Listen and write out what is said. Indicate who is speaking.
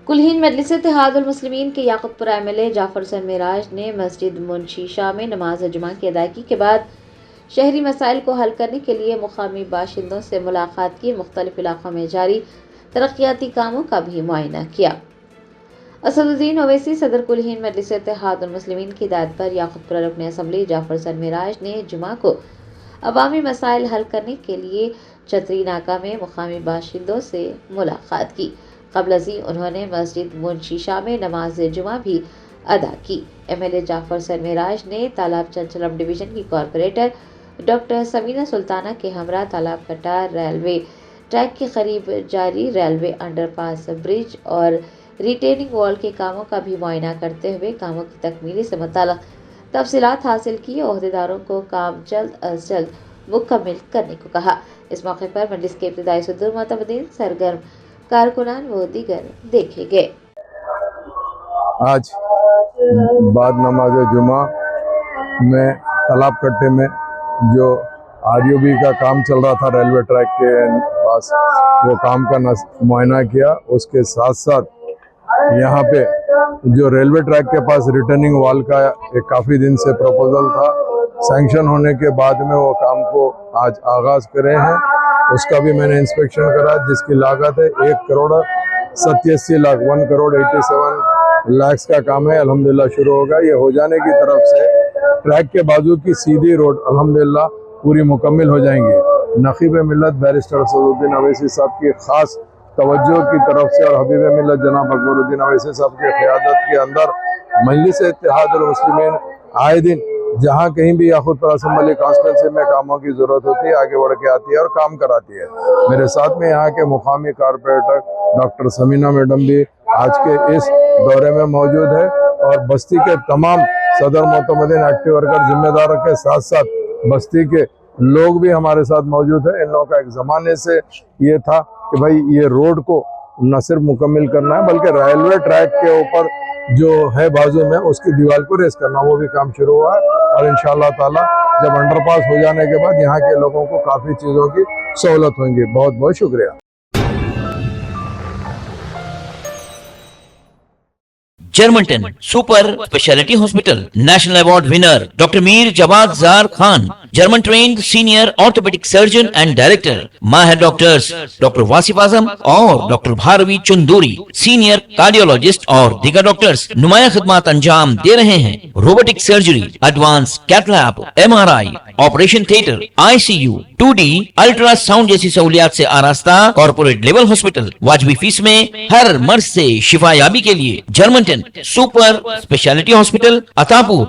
Speaker 1: کلہین مجلس اتحاد المسلمین کے یاقوت پورہ MLA جعفر حسین معراج نے مسجد منشی شاہ میں نماز جمعہ کی ادائیگی کے بعد شہری مسائل کو حل کرنے کے لیے مقامی باشندوں سے ملاقات کی، مختلف علاقوں میں جاری ترقیاتی کاموں کا بھی معائنہ کیا۔ اسد الدین اویسی صدر کلہین مجلس اتحاد المسلمین کی ہدایت پر یاقوت پورہ رکن اسمبلی جعفر حسین معراج نے جمعہ کو عوامی مسائل حل کرنے کے لیے چتری ناکہ میں مقامی باشندوں سے ملاقات کی۔ قبل ازیں انہوں نے مسجد منشی شاہ میں نماز جمعہ بھی ادا کی۔ MLA جعفر حسین معراج نے تالاب چنچلم ڈویژن کی کارپوریٹر ڈاکٹر سمینہ سلطانہ کے ہمراہ تالاب کٹا ریلوے ٹریک کے قریب جاری ریلوے انڈر پاس، برج اور ریٹیننگ وال کے کاموں کا بھی معائنہ کرتے ہوئے کاموں کی تکمیلی سے متعلق تفصیلات حاصل کی، عہدیداروں کو کام جلد از جلد مکمل کرنے کو کہا۔ اس موقع پر مجلس کے ابتدائی صدور، معتمدین، سرگرم کارکنان و دیگر دیکھے گئے۔
Speaker 2: آج بعد نماز جمعہ میں تالاب کٹے میں جو RUB کا کام چل رہا تھا ریلوے ٹریک کے پاس، وہ کام کا معائنہ کیا۔ اس کے ساتھ ساتھ یہاں پہ جو ریلوے ٹریک کے پاس ریٹرننگ وال کا ایک کافی دن سے پروپوزل تھا، سینکشن ہونے کے بعد میں وہ کام کو آج آغاز کرے ہیں۔ اس کا بھی میں نے انسپیکشن کرا، جس کی لاگت ہے 1,87,00,000 1,87,00,000 کا کام ہے، الحمدللہ شروع ہوگا۔ یہ ہو جانے کی طرف سے ٹریک کے بازو کی سیدھی روڈ الحمدللہ پوری مکمل ہو جائیں گی۔ نقیب ملت بیرسٹر اسد الدین اویسی صاحب کی خاص توجہ کی طرف سے اور حبیب ملت جناب اکبر الدین اویسی صاحب کی قیادت کے اندر مجلس اتحاد المسلمین آئے دن جہاں کہیں بھی یاقوت پورہ اسمبلی کانسٹیٹنسی میں کاموں کی ضرورت ہوتی ہے آگے بڑھ کے آتی ہے اور کام کراتی ہے۔ میرے ساتھ میں یہاں کے مقامی کارپوریٹر ڈاکٹر سمینہ میڈم بھی آج کے اس دورے میں موجود ہے، اور بستی کے تمام صدر، معتمدین، ایکٹیو ورکر، ذمہ دار کے ساتھ ساتھ بستی کے لوگ بھی ہمارے ساتھ موجود ہیں۔ ان لوگوں کا ایک زمانے سے یہ تھا کہ بھائی یہ روڈ کو نہ صرف مکمل کرنا ہے بلکہ ریلوے ٹریک کے اوپر جو ہے بازو میں اس کی دیوار کو ریز کرنا، وہ بھی کام شروع ہوا ہے، اور انشاءاللہ تعالی جب انڈر پاس ہو جانے کے بعد یہاں کے لوگوں کو کافی چیزوں کی سہولت ہوں گی۔ بہت بہت شکریہ۔
Speaker 3: جرمنٹن super specialty hospital national award winner doctor Mir Jawad Zar Khan, German trained senior orthopaedic surgeon and director, ماہر ڈاکٹرز ڈاکٹر واصف اعظم اور doctor Bharavi Chanduri, senior cardiologist اور دیگر ڈاکٹرز نمایاں خدمات انجام دے رہے ہیں۔ Robotic surgery, advance cath lab, MRI، operation theatre, ICU، 2D ultrasound جیسی سہولیات سے آراستہ کارپوریٹ لیول ہاسپٹل، واجبی فیس میں ہر مرض سے شفا یابی کے لیے جرمنٹن سپر اسپیشلٹی ہاسپٹل، عطاپور۔